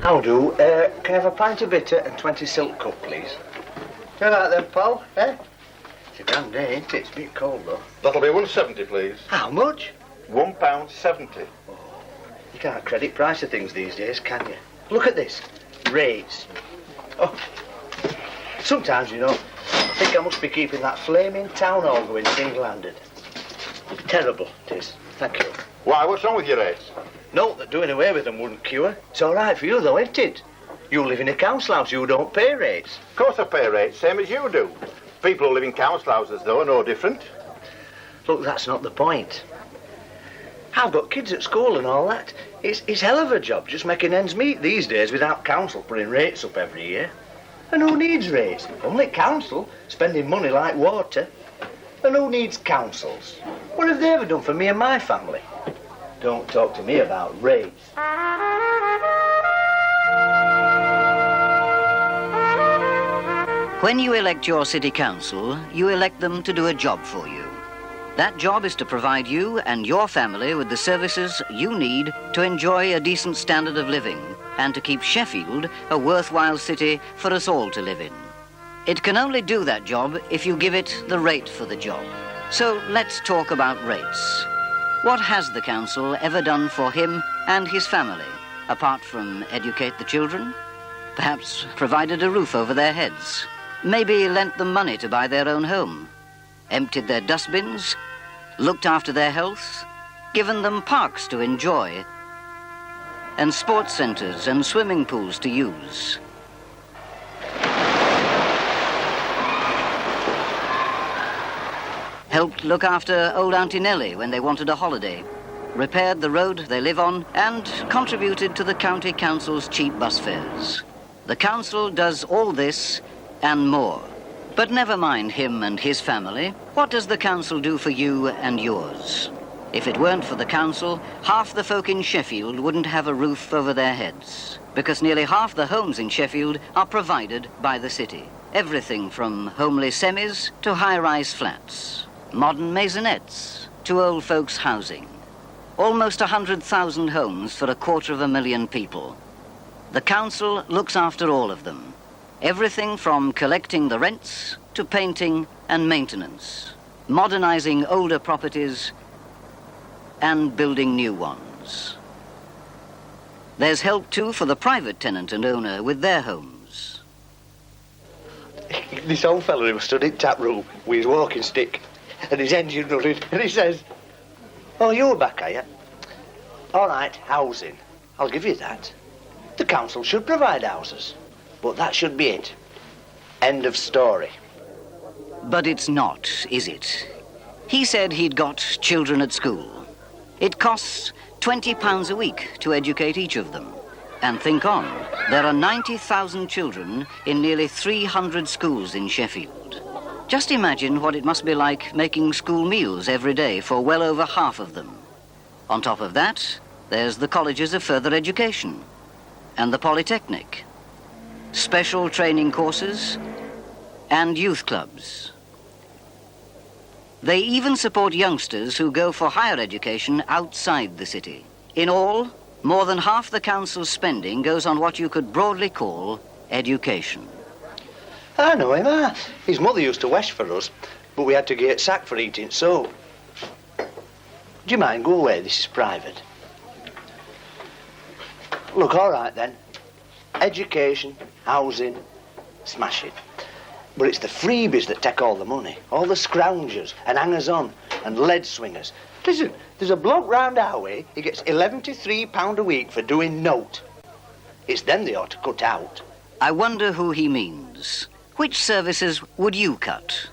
How do? Can I have a pint of bitter and 20 silk cup, please? All right then, pal, eh? It's a grand day, ain't it? It's a bit cold, though. That'll be £1.70, please. How much? £1.70. You can't credit price of things these days, can you? Look at this. Rates. Oh. Sometimes, you know, I think I must be keeping that flaming town hall going single-handed. Terrible, it is. Thank you. Why, what's wrong with your rates? No, that doing away with them wouldn't cure. It's all right for you, though, ain't it? You live in a council house, you don't pay rates. Of course I pay rates, same as you do. People who live in council houses, though, are no different. Look, that's not the point. I've got kids at school and all that. It's hell of a job just making ends meet these days without council putting rates up every year. And who needs rates? Only council, spending money like water. And who needs councils? What have they ever done for me and my family? Don't talk to me about rates. When you elect your city council, you elect them to do a job for you. That job is to provide you and your family with the services you need to enjoy a decent standard of living and to keep Sheffield a worthwhile city for us all to live in. It can only do that job if you give it the rate for the job. So let's talk about rates. What has the council ever done for him and his family, apart from educate the children? Perhaps provided a roof over their heads. Maybe lent them money to buy their own home. Emptied their dustbins, looked after their health, given them parks to enjoy, and sports centres and swimming pools to use. Helped look after old Auntie Nellie when they wanted a holiday, repaired the road they live on, and contributed to the county council's cheap bus fares. The council does all this and more. But never mind him and his family. What does the council do for you and yours? If it weren't for the council, half the folk in Sheffield wouldn't have a roof over their heads, because nearly half the homes in Sheffield are provided by the city. Everything from homely semis to high-rise flats, modern maisonettes to old folks' housing. Almost 100,000 homes for 250,000 people. The council looks after all of them. Everything from collecting the rents to painting and maintenance, modernizing older properties and building new ones. There's help too for the private tenant and owner with their homes. This old fella who stood in tap room with his walking stick and his engine running, and he says, "Oh, you're back, are you? All right, housing. I'll give you that. The council should provide houses. But that should be it. End of story." But it's not, is it? He said he'd got children at school. It costs £20 a week to educate each of them. And think on, there are 90,000 children in nearly 300 schools in Sheffield. Just imagine what it must be like making school meals every day for well over half of them. On top of that, there's the colleges of further education and the Polytechnic, special training courses, and youth clubs. They even support youngsters who go for higher education outside the city. In all, more than half the council's spending goes on what you could broadly call education. I know him, His mother used to wash for us, but we had to get sacked for eating soap. Do you mind? Go away, this is private. Look, all right then. Education, housing, smashing. But it's the freebies that take all the money. All the scroungers and hangers-on and lead swingers. Listen, there's a bloke round our way, he gets £11.3 a week for doing note. It's them they ought to cut out. I wonder who he means. Which services would you cut?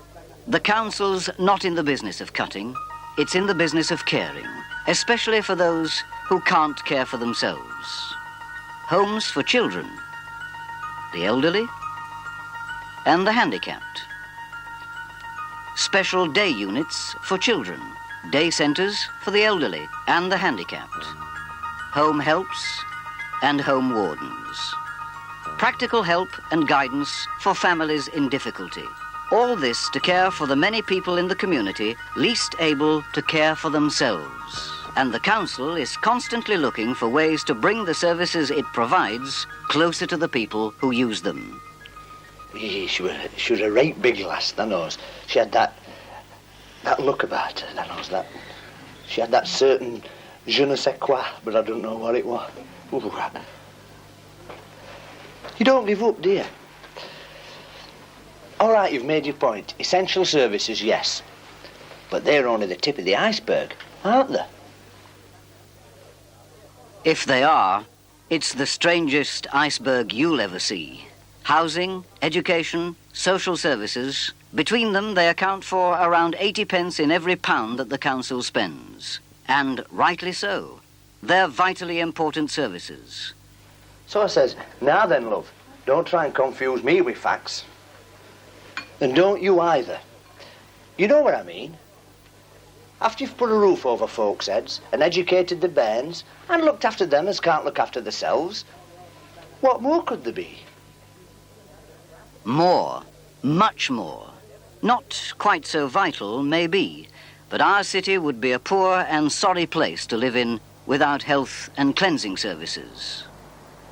The council's not in the business of cutting. It's in the business of caring, especially for those who can't care for themselves. Homes for children, the elderly, and the handicapped. Special day units for children, day centres for the elderly and the handicapped, home helps and home wardens. Practical help and guidance for families in difficulty. All this to care for the many people in the community least able to care for themselves. And the council is constantly looking for ways to bring the services it provides closer to the people who use them. She was a right big lass, that knows. She had that look about her, that knows that. She had that certain je ne sais quoi, but I don't know what it was. Ooh. You don't give up, do you? All right, you've made your point. Essential services, yes. But they're only the tip of the iceberg, aren't they? If they are, it's the strangest iceberg you'll ever see. Housing, education, social services, between them they account for around 80 pence in every pound that the council spends. And rightly so. They're vitally important services. So I says, now then, love, don't try and confuse me with facts. And don't you either. You know what I mean? After you've put a roof over folks' heads and educated the bairns and looked after them as can't look after themselves, what more could there be? More. Much more. Not quite so vital, maybe, but our city would be a poor and sorry place to live in without health and cleansing services.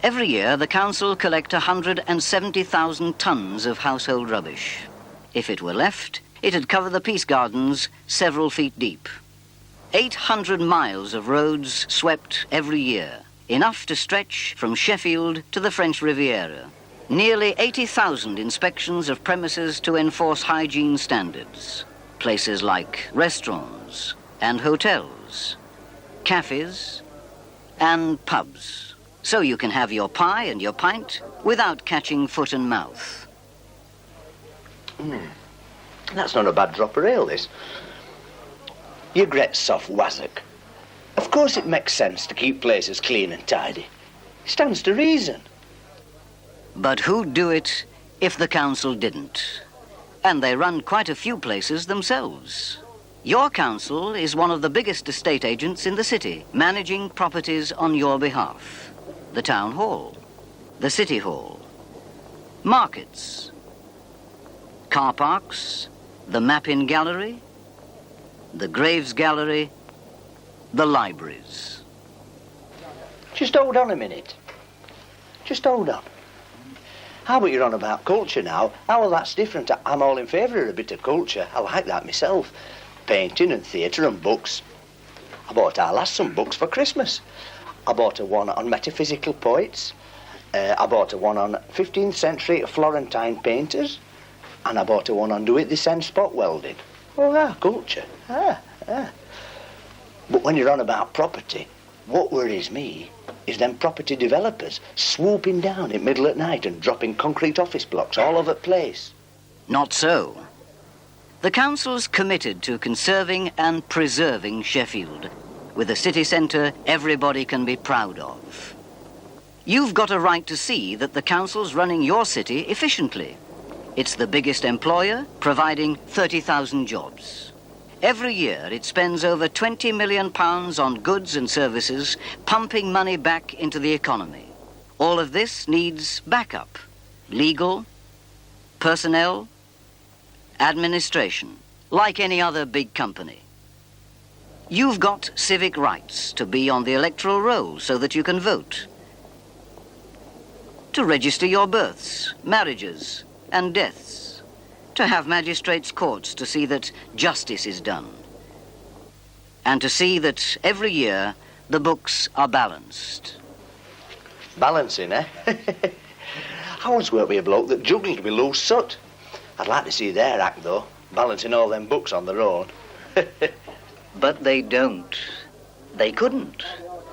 Every year, the council collect 170,000 tons of household rubbish. If it were left, it'd cover the Peace Gardens several feet deep. 800 miles of roads swept every year, enough to stretch from Sheffield to the French Riviera. Nearly 80,000 inspections of premises to enforce hygiene standards. Places like restaurants and hotels, cafes and pubs. So you can have your pie and your pint without catching foot and mouth. That's not a bad drop of ale, this. You great soft wazzock. Of course it makes sense to keep places clean and tidy. Stands to reason. But who'd do it if the council didn't? And they run quite a few places themselves. Your council is one of the biggest estate agents in the city, managing properties on your behalf. The town hall, the city hall, markets, car parks, the Mappin Gallery, the Graves Gallery, the libraries. Just hold on a minute. Just hold on. How about you're on about culture now? How well, that's different. I'm all in favour of a bit of culture. I like that myself. Painting and theatre and books. I bought our lass some books for Christmas. I bought her one on metaphysical poets. I bought her one on 15th century Florentine painters. And I bought her one on do-it-this-end spot welding. Oh, culture. But when you're on about property, what worries me is them property developers swooping down in middle at night and dropping concrete office blocks all over the place. Not so. The council's committed to conserving and preserving Sheffield, with a city centre everybody can be proud of. You've got a right to see that the council's running your city efficiently. It's the biggest employer, providing 30,000 jobs. Every year, it spends over £20 million on goods and services, pumping money back into the economy. All of this needs backup. Legal, personnel, administration, like any other big company. You've got civic rights to be on the electoral roll so that you can vote. To register your births, marriages, and deaths. To have magistrates' courts to see that justice is done. And to see that every year the books are balanced. Balancing, eh? I once worked with a bloke that juggled with Lou Sutt. I'd like to see their act, though, balancing all them books on their own. But they don't. They couldn't.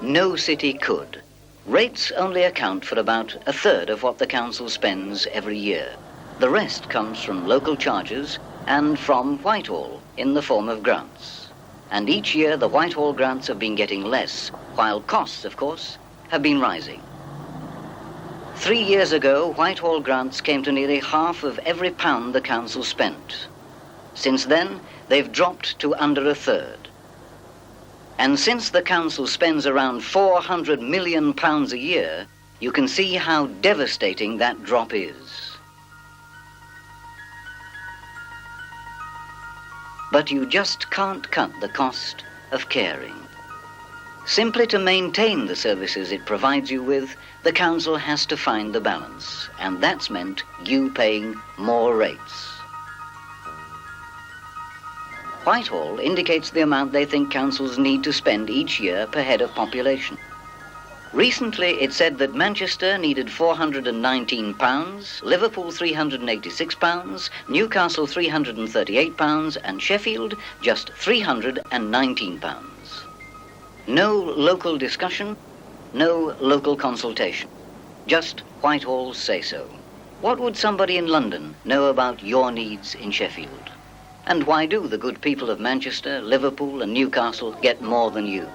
No city could. Rates only account for about a third of what the council spends every year. The rest comes from local charges and from Whitehall in the form of grants. And each year the Whitehall grants have been getting less, while costs, of course, have been rising. 3 years ago, Whitehall grants came to nearly half of every pound the council spent. Since then, they've dropped to under a third. And since the council spends around £400 million a year, you can see how devastating that drop is. But you just can't cut the cost of caring. Simply to maintain the services it provides you with, the council has to find the balance, and that's meant you paying more rates. Whitehall indicates the amount they think councils need to spend each year per head of population. Recently, it said that Manchester needed £419, Liverpool £386, Newcastle £338, and Sheffield just £319. No local discussion, no local consultation. Just Whitehall's say-so. What would somebody in London know about your needs in Sheffield? And why do the good people of Manchester, Liverpool, and Newcastle get more than you?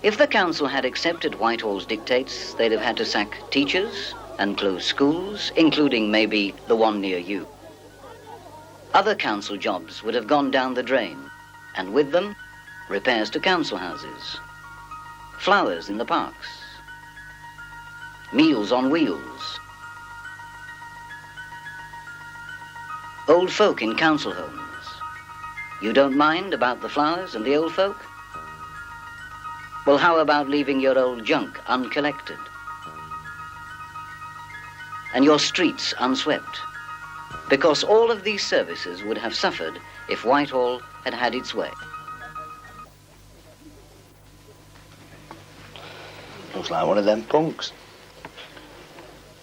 If the council had accepted Whitehall's dictates, they'd have had to sack teachers and close schools, including maybe the one near you. Other council jobs would have gone down the drain, and with them, repairs to council houses, flowers in the parks, meals on wheels, old folk in council homes. You don't mind about the flowers and the old folk? Well, how about leaving your old junk uncollected? And your streets unswept? Because all of these services would have suffered if Whitehall had had its way. Looks like one of them punks.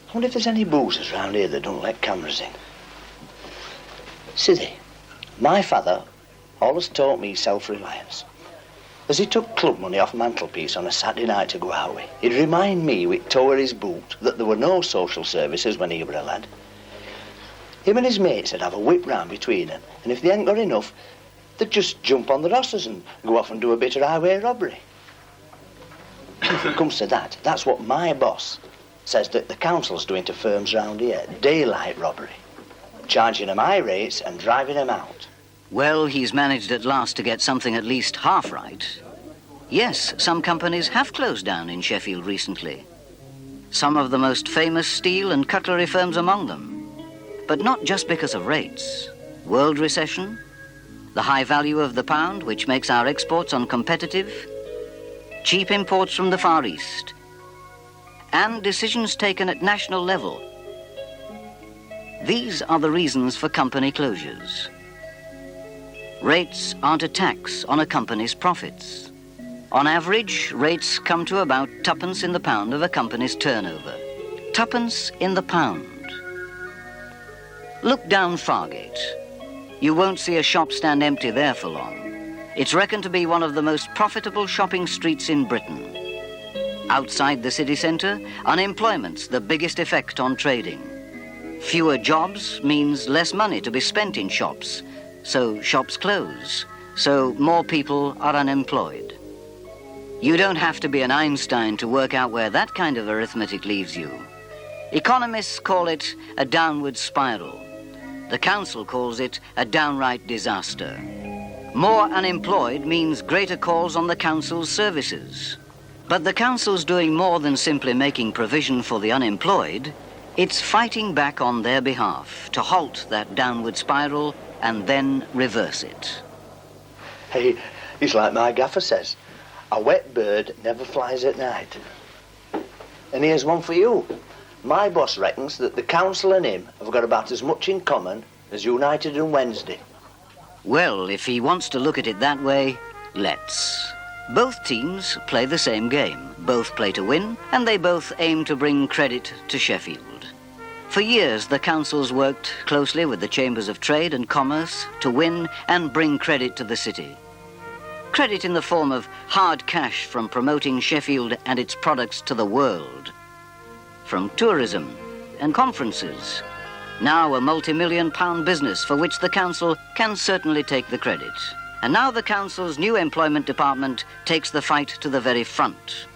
I wonder if there's any boozers round here that don't let cameras in. Siddy, my father always taught me self-reliance. As he took club money off mantelpiece on a Saturday night to go out with, he'd remind me with toe of his boot that there were no social services when he were a lad. Him and his mates would have a whip round between them, and if they ain't got enough, they'd just jump on the rosters and go off and do a bit of highway robbery. If it comes to that, that's what my boss says that the council's doing to firms round here, daylight robbery, charging them high rates and driving them out. Well, he's managed at last to get something at least half right. Yes, some companies have closed down in Sheffield recently. Some of the most famous steel and cutlery firms among them. But not just because of rates. World recession, the high value of the pound, which makes our exports uncompetitive, cheap imports from the Far East, and decisions taken at national level. These are the reasons for company closures. Rates aren't a tax on a company's profits. On average, rates come to about twopence in the pound of a company's turnover. Twopence in the pound. Look down Fargate. You won't see a shop stand empty there for long. It's reckoned to be one of the most profitable shopping streets in Britain. Outside the city centre, unemployment's the biggest effect on trading. Fewer jobs means less money to be spent in shops, so shops close, so more people are unemployed. You don't have to be an Einstein to work out where that kind of arithmetic leaves you. Economists call it a downward spiral. The council calls it a downright disaster. More unemployed means greater calls on the council's services. But the council's doing more than simply making provision for the unemployed. It's fighting back on their behalf to halt that downward spiral and then reverse it. Hey, it's like my gaffer says, a wet bird never flies at night. And here's one for you. My boss reckons that the council and him have got about as much in common as United and Wednesday. Well, if he wants to look at it that way, let's. Both teams play the same game. Both play to win, and they both aim to bring credit to Sheffield. For years, the councils worked closely with the Chambers of Trade and Commerce to win and bring credit to the city. Credit in the form of hard cash from promoting Sheffield and its products to the world. From tourism and conferences. Now a multi-million-pound business for which the council can certainly take the credit. And now the council's new employment department takes the fight to the very front,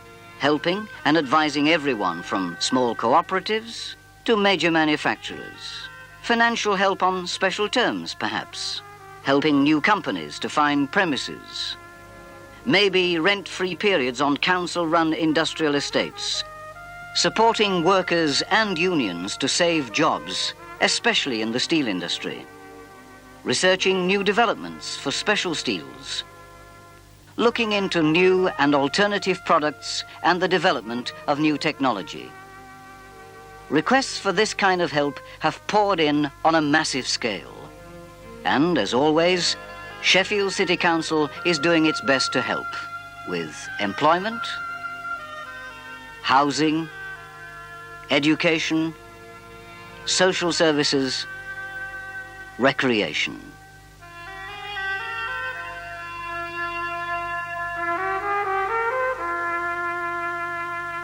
helping and advising everyone from small cooperatives to major manufacturers. Financial help on special terms, perhaps. Helping new companies to find premises. Maybe rent-free periods on council-run industrial estates. Supporting workers and unions to save jobs, especially in the steel industry. Researching new developments for special steels. looking into new and alternative products and the development of new technology. Requests for this kind of help have poured in on a massive scale. And, as always, Sheffield City Council is doing its best to help with employment, housing, education, social services, recreation.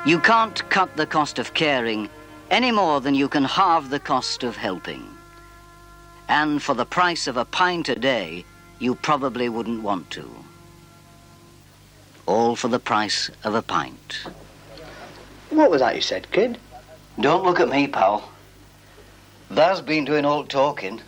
You can't cut the cost of caring any more than you can halve the cost of helping. And for the price of a pint a day, you probably wouldn't want to. All for the price of a pint. What was that you said, kid? Don't look at me, pal. Thou's been doing all talking.